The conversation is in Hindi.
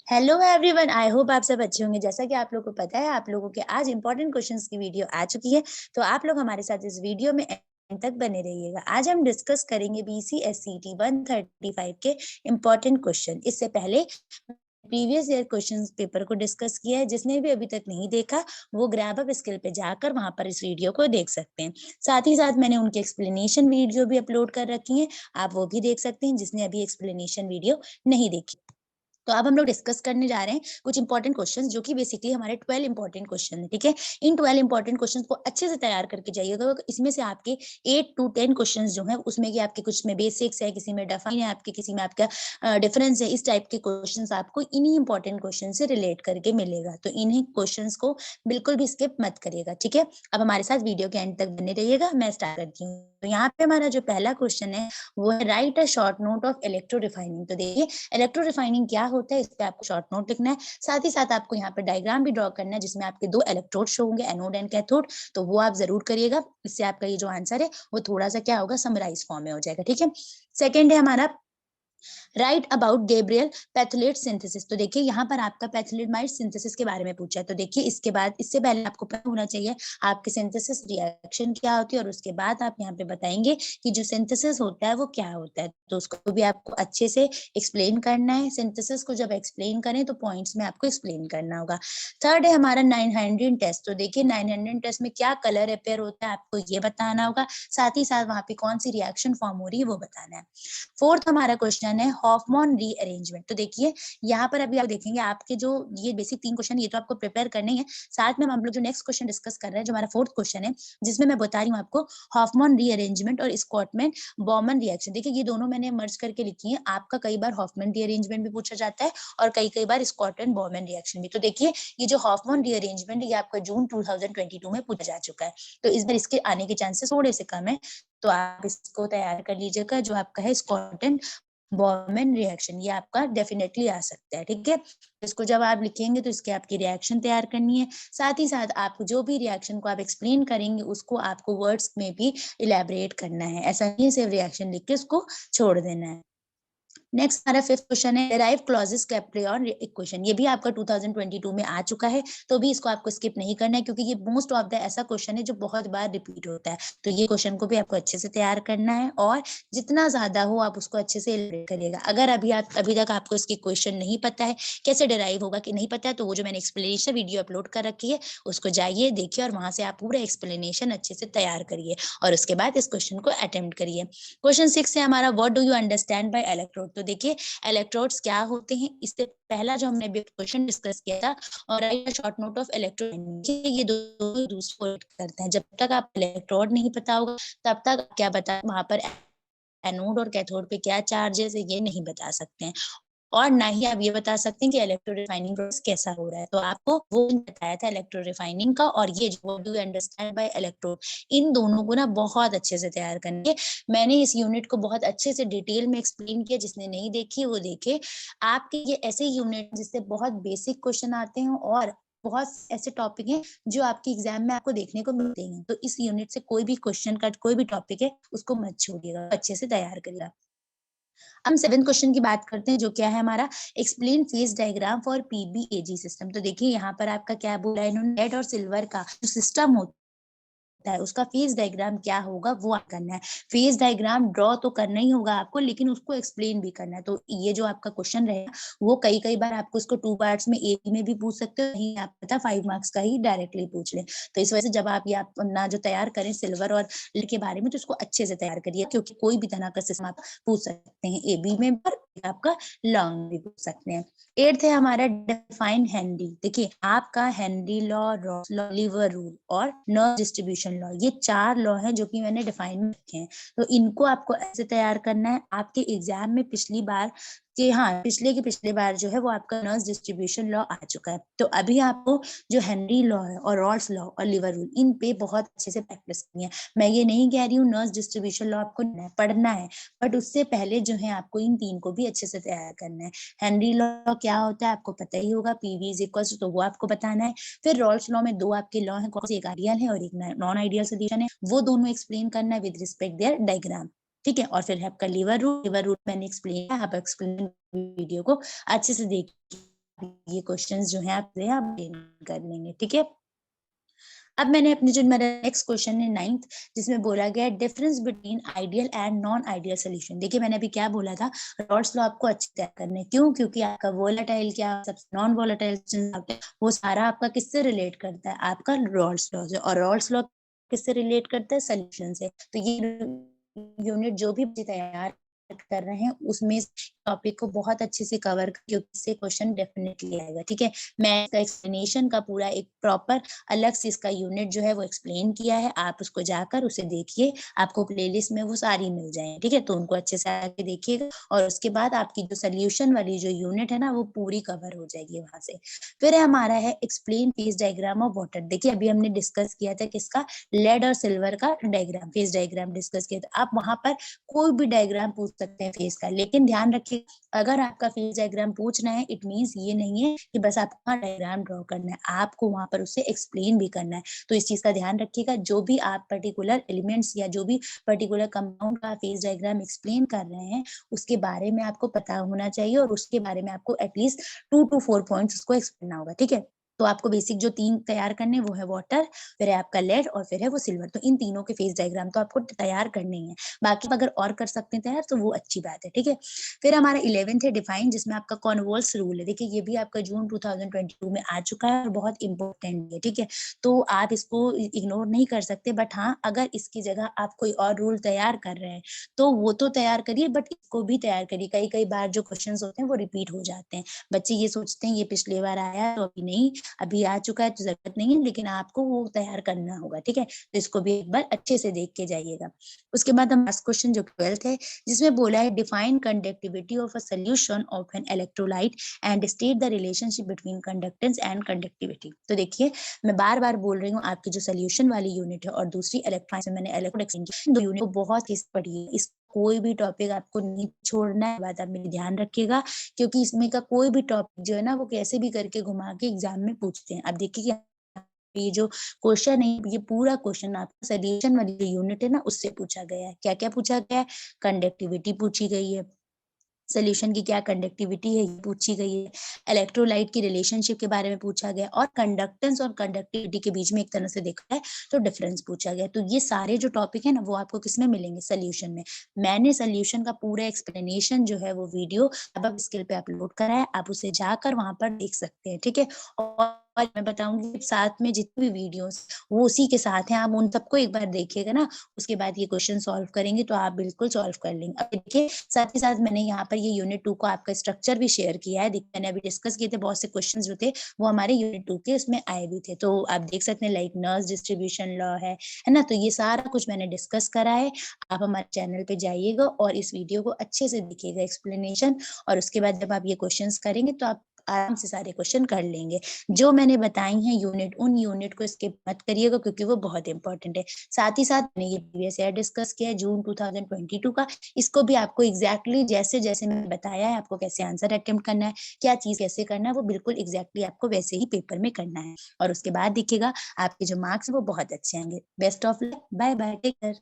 हेलो एवरीवन, आई होप आप सब अच्छे होंगे। जैसा कि आप लोगों को पता है, आप लोगों के आज इंपॉर्टेंट क्वेश्चंस की वीडियो आ चुकी है, तो आप लोग हमारे साथ इस वीडियो में एंड तक बने रहिएगा। आज हम डिस्कस करेंगे बीसीएससीटी 135 के इंपॉर्टेंट क्वेश्चन। इससे पहले प्रीवियस ईयर क्वेश्चंस पेपर को डिस्कस किया है। जिसने भी अभी तक नहीं देखा, वो ग्रैब अप स्किल पे जाकर वहां पर इस वीडियो को देख सकते हैं। साथ ही साथ मैंने उनकी एक्सप्लेनेशन वीडियो भी अपलोड कर रखी है, आप वो भी देख सकते हैं जिसने अभी एक्सप्लेनेशन वीडियो नहीं देखी। तो अब हम लोग डिस्कस करने जा रहे हैं कुछ इंपॉर्टेंट क्वेश्चंस, जो कि बेसिकली हमारे 12 इंपॉर्टेंट क्वेश्चन है। ठीक है, इन 12 इंपॉर्टेंट क्वेश्चंस को अच्छे से तैयार करके जाइएगा। इसमें से आपके 8 टू 10 क्वेश्चंस जो है, उसमें कि आपके कुछ में बेसिक्स है, किसी में डिफाइन है, आपके किसी में आपका डिफरेंस है। इस टाइप के क्वेश्चंस आपको इन्हीं इंपॉर्टेंट क्वेश्चन से रिलेट करके मिलेगा, तो इन्हीं क्वेश्चंस को बिल्कुल भी स्किप मत करिएगा। ठीक है, अब हमारे साथ वीडियो के एंड तक बने रहिएगा। मैं स्टार्ट करती हूँ। तो यहाँ पे हमारा जो पहला क्वेश्चन है वो है right a short note of electro refining. तो देखिए, इलेक्ट्रो रिफाइनिंग क्या होता है, इस पे आपको शॉर्ट नोट लिखना है। साथ ही साथ आपको यहाँ पे डायग्राम भी ड्रॉ करना है, जिसमें आपके 2 इलेक्ट्रोड शो होंगे, एनोड एंड कैथोड। तो वो आप जरूर करिएगा। इससे आपका ये जो आंसर है वो थोड़ा सा क्या होगा, समराइज फॉर्म में हो जाएगा। ठीक है, सेकेंड है हमारा राइट अबाउट गैब्रियल पैथोलेट सिंथेसिस। तो देखिए, यहाँ पर आपका पैथोलेटमाइड सिंथेसिस के बारे में पूछा है। तो देखिए, इसके बाद इससे पहले आपको पता होना चाहिए आपके सिंथेसिस रिएक्शन क्या होती है, और उसके बाद आप यहाँ पे बताएंगे कि जो सिंथेसिस होता है वो क्या होता है। तो उसको भी आपको अच्छे से एक्सप्लेन करना है। सिंथेसिस को जब एक्सप्लेन करें तो पॉइंट्स में आपको एक्सप्लेन करना होगा। थर्ड है हमारा 900 टेस्ट। तो देखिए, 900 टेस्ट में क्या कलर अपेयर होता है, आपको ये बताना होगा। साथ ही साथ वहां पे कौन सी रिएक्शन फॉर्म हो रही है वो बताना है। फोर्थ हमारा क्वेश्चन है हॉफमैन रीअरेंजमेंट। तो देखिए, यहाँ पर अभी आप देखेंगे आपके जो ये बेसिक 3 क्वेश्चन, ये तो आपको प्रिपेयर करने ही है। साथ में हम लोग जो नेक्स्ट क्वेश्चन डिस्कस कर रहे हैं, जो हमारा फोर्थ क्वेश्चन है, जिसमें मैं बता रही हूँ आपको हॉफमैन रीअरेंजमेंट और स्कॉटमैन बॉमन रिएक्शन। देखिए, ये दोनों मैंने मर्ज करके लिखी है। आपका कई बार हॉफमैन रीअरेंजमेंट भी पूछा जाता है और कई कई बार स्कॉटमैन बॉमन रिएक्शन भी। तो देखिए, ये जो हॉफमैन रीअरेंजमेंट, ये आपका जून 2022 में पूछा जा चुका है, तो इस बार इसके आने के चांसेस थोड़े से कम है। तो आप इसको तैयार कर लीजिएगा। जो आपका है स्कॉटमैन बॉर्मन रिएक्शन, ये आपका डेफिनेटली आ सकता है। ठीक है, इसको जब आप लिखेंगे तो इसके आपकी रिएक्शन तैयार करनी है। साथ ही साथ आप जो भी रिएक्शन को आप एक्सप्लेन करेंगे, उसको आपको वर्ड्स में भी इलेबरेट करना है। ऐसा नहीं है सिर्फ रिएक्शन लिख के उसको छोड़ देना है। नेक्स्ट हमारा फिफ्थ क्वेश्चन है डेराइव क्लॉजेस कैप्रियन इक्वेशन। ये भी आपका 2022 में आ चुका है, तो भी इसको आपको स्किप नहीं करना है, क्योंकि ये मोस्ट ऑफ द ऐसा क्वेश्चन है जो बहुत बार रिपीट होता है। तो ये क्वेश्चन को भी आपको अच्छे से तैयार करना है, और जितना ज्यादा हो आप उसको अच्छे से elaborate करिएगा। अगर अभी तक आपको इसकी क्वेश्चन नहीं पता है, कैसे डेराइव होगा कि नहीं पता है, तो वो जो मैंने एक्सप्लेनेशन वीडियो अपलोड कर रखी है, उसको जाइए देखिए, और वहां से आप पूरा एक्सप्लेनेशन अच्छे से तैयार करिए, और उसके बाद इस क्वेश्चन को अटेम्प्ट करिए। क्वेश्चन 6 है हमारा what do you understand by electrode. तो देखिए, इलेक्ट्रोड्स क्या होते हैं, इससे पहला जो हमने क्वेश्चन डिस्कस किया था, और right short note of electrode, ये दो दूसरे करते हैं। जब तक आप इलेक्ट्रोड नहीं पता होगा, तब तक क्या बता वहां पर एनोड और कैथोड पे क्या चार्जेस है, ये नहीं बता सकते हैं। और ना ही आप ये बता सकते हैं कि इलेक्ट्रो रिफाइनिंग प्रोसेस कैसा हो रहा है। तो आपको वो बताया था इलेक्ट्रो रिफाइनिंग का, और ये जो डू अंडरस्टैंड बाय इलेक्ट्रोड, इन दोनों को ना बहुत अच्छे से तैयार करनी है। मैंने इस यूनिट को बहुत अच्छे से डिटेल में एक्सप्लेन किया, जिसने नहीं देखी वो देखे। आपके ये ऐसे यूनिट जिससे बहुत बेसिक क्वेश्चन आते हैं, और बहुत ऐसे टॉपिक हैं जो आपके एग्जाम में आपको देखने को मिलते हैं। तो इस यूनिट से कोई भी क्वेश्चन का कोई भी टॉपिक है, उसको मत छोड़िएगा, अच्छे से तैयार करिएगा। हम 7th क्वेश्चन की बात करते हैं, जो क्या है हमारा explain phase diagram for PBAG system. तो देखिए, यहाँ पर आपका क्या बोला है इन्होंने, लेड और सिल्वर का जो सिस्टम होता है, उसका फेज डायग्राम क्या होगा वो आप करना है। फेज डायग्राम ड्रॉ तो करना ही होगा आपको, लेकिन उसको एक्सप्लेन भी करना है। तो ये जो आपका क्वेश्चन रहेगा, वो कई कई बार आपको इसको 2 पार्ट्स में एक में भी पूछ सकते हो, नहीं आप पता 5 मार्क्स का ही डायरेक्टली पूछ ले। तो इस वजह से जब आप ये अपना जो तैयार करें सिल्वर और lead के बारे में, तो इसको अच्छे से तैयार करिए, क्योंकि कोई भी तरह का सिस्टम आप पूछ सकते हैं ए बी में, पर आपका लॉन्ग भी पूछ सकते हैं। 8th है हमारा डिफाइन हेनरी। देखिए, आपका Henry law, Ross law, lever rule और नर्व डिस्ट्रीब्यूशन लॉ, ये 4 लॉ हैं जो कि मैंने डिफाइन में रखे हैं। तो इनको आपको ऐसे तैयार करना है। आपके एग्जाम में पिछली बार कि हाँ, पिछले की पिछले बार जो है वो आपका नर्व डिस्ट्रीब्यूशन लॉ आ चुका है। तो अभी आपको जो हेनरी लॉ है और रॉल्स लॉ और लीवर रूल, इन पे बहुत अच्छे से प्रैक्टिस करनी है। मैं ये नहीं कह रही हूँ नर्व डिस्ट्रीब्यूशन लॉ आपको पढ़ना है, बट उससे पहले जो है आपको इन 3 को भी अच्छे से तैयार करना है। हेनरी लॉ क्या होता है आपको पता ही होगा, पीवी इज इक्वल, तो वो आपको बताना है। फिर रॉल्स लॉ में 2 आपके लॉ हैं, कौन से, एक आइडियल है और एक नॉन आइडियल सोल्यूशन है, वो दोनों एक्सप्लेन करना है विद रिस्पेक्ट देयर डायग्राम। ठीक है, और फिर आपका लीवर रूल मैंने एक्सप्लेन किया, आप एक्सप्लेन वीडियो को अच्छे से देखिए। ये क्वेश्चंस जो हैं आप कर लेंगे, ठीक है? अब मैंने अपने जो मेरा नेक्स्ट क्वेश्चन है 9th, जिसमें बोला गया है difference between ideal and non ideal solution. देखिए मैंने अभी क्या बोला था, रॉल्स लॉ आपको अच्छे से करने हैं। क्यों? क्योंकि आपका वोलेटाइल क्या सबसे नॉन वोलेटाइल वो सारा आपका किससे रिलेट करता है? आपका रॉल्स लॉ से। और रॉल्स लॉ किससे रिलेट करता है? सॉल्यूशन से। तो ये यूनिट जो भी तैयार कर रहे हैं उसमें टॉपिक को बहुत अच्छे से कवर क्योंकि इससे क्वेश्चन डेफिनेटली आएगा, ठीक है? मैं इसका एक्सप्लेनेशन का पूरा एक प्रॉपर अलग से इसका यूनिट जो है वो एक्सप्लेन किया है। आप उसको जाकर उसे देखिए, आपको प्लेलिस्ट में वो सारी मिल जाएँ, ठीक है? तो उनको अच्छे से आके देखिएगा और उसके बाद आपकी जो सॉल्यूशन वाली जो यूनिट है ना, वो पूरी कवर हो जाएगी वहाँ से। फिर हमारा है explain phase diagram of water. देखिए अभी हमने डिस्कस किया था किसका? लेड और सिल्वर का डायग्राम, फेज डायग्राम डिस्कस किया था। आप वहाँ पर कोई भी डायग्राम पूछ सकते हैं फेस का, लेकिन ध्यान रखिए अगर आपका फेस डायग्राम पूछ रहे हैं इट मीन्स ये नहीं है कि बस आपको डायग्राम ड्रॉ करना है, आपको वहाँ पर उसे एक्सप्लेन भी करना है। तो इस चीज़ का ध्यान रखिएगा, जो भी आप पर्टिकुलर एलिमेंट्स या जो भी पर्टिकुलर कंपाउंड का फेस डायग्राम एक्सप्लेन कर रहे हैं, उसके बारे में आपको पता होना चाहिए और उसके बारे में आपको एटलीस्ट 2 टू 4 पॉइंट्स उसको एक्सप्लेन करना होगा, ठीक है? तो आपको बेसिक जो 3 तैयार करने हैं वो है वाटर, फिर है आपका लेड और फिर है वो सिल्वर। तो इन तीनों के फेस डायग्राम तो आपको तैयार करने ही है। बाकी अगर और कर सकते हैं तैयार तो वो अच्छी बात है, ठीक है? फिर हमारा 11th है डिफाइन जिसमें आपका कॉन्वोल्स रूल है। देखिए ये भी आपका जून 2022 में आ चुका है और बहुत इम्पोर्टेंट है, ठीक है? तो आप इसको इग्नोर नहीं कर सकते बट हाँ, अगर इसकी जगह आप कोई और रूल तैयार कर रहे हैं, तो वो तो तैयार करिए बट इसको भी तैयार करिए। कई-कई बार जो क्वेश्चन्स होते हैं वो रिपीट हो जाते हैं। बच्चे ये सोचते हैं ये पिछली बार आया तो अभी नहीं, अभी आ चुका है तो ज़रूरत नहीं है लेकिन आपको वो तैयार करना होगा, ठीक है? तो इसको भी एक बार अच्छे से देख के जाइएगा। उसके बाद हम लास्ट क्वेश्चन जो 12th है जिसमें बोला है define conductivity of a solution of an electrolyte and state the relationship between conductance and conductivity. तो देखिए मैं बार-बार बोल रही हूँ आपकी जो सॉल्यूशन वाली यूनिट है और दूसरी इलेक्ट्रॉनिक्स में मैंने इलेक्ट्रोड दो यूनिट को बहुत ही पढ़ी है। इस कोई भी टॉपिक आपको नहीं छोड़ना है, बात आप मेरी ध्यान रखिएगा क्योंकि इसमें का कोई भी टॉपिक जो है ना वो कैसे भी करके घुमा के एग्जाम में पूछते हैं। अब देखिए कि ये जो क्वेश्चन है ये पूरा क्वेश्चन आपका सॉल्यूशन वाली जो यूनिट है ना उससे पूछा गया है। क्या-क्या पूछा गया है? कंडक्टिविटी पूछी गई है। सॉल्यूशन की क्या कंडक्टिविटी है ये पूछी गई है, इलेक्ट्रोलाइट की रिलेशनशिप के बारे में पूछा गया और कंडक्टेंस और कंडक्टिविटी के बीच में एक तरह से देखा है तो डिफरेंस पूछा गया। तो ये सारे जो टॉपिक है ना वो आपको किसमें मिलेंगे? सॉल्यूशन में। मैंने सॉल्यूशन का पूरा एक्सप्लेनेशन जो है वो वीडियो अब स्किल पे अपलोड करा है, आप उसे जाकर वहाँ पर देख सकते हैं, ठीक है? और मैं बताऊँगी साथ में जितनी भी वीडियोज़ वो उसी के साथ हैं, आप उन सबको एक बार देखिएगा ना, उसके बाद ये क्वेश्चन सॉल्व करेंगे तो आप बिल्कुल सॉल्व कर लेंगे। अब देखिए साथ ही साथ मैंने यहाँ पर ये यूनिट 2 को आपका स्ट्रक्चर भी शेयर किया है। देखिए मैंने अभी डिस्कस किए थे बहुत से क्वेश्चंस जो थे वो हमारे यूनिट 2 के उसमें आए भी थे। तो आप देख सकते हैं लाइक नर्स डिस्ट्रीब्यूशन लॉ है ना? तो ये सारा कुछ मैंने डिस्कस करा है। आप हमारे चैनल पे जाइएगा और इस वीडियो को अच्छे से देखिएगा एक्सप्लेनेशन और उसके बाद जब आप ये क्वेश्चंस करेंगे तो आप आराम से सारे क्वेश्चन कर लेंगे। जो मैंने बताई हैं यूनिट उन यूनिट को स्किप मत करिएगा क्योंकि वो बहुत इंपॉर्टेंट है। साथ ही साथ मैंने ये प्रीवियस ईयर डिस्कस किया है जून 2022 का इसको भी आपको एग्ज़ैक्टली जैसे-जैसे मैंने बताया है, आपको कैसे आंसर अटेम्प्ट करना है, क्या चीज़ कैसे करना है, वो बिल्कुल एग्ज़ैक्टली आपको वैसे ही पेपर में करना है। और उसके बाद देखिएगा आपके जो मार्क्स हैं वो बहुत अच्छे आएँगे। Best of luck, bye bye, take care.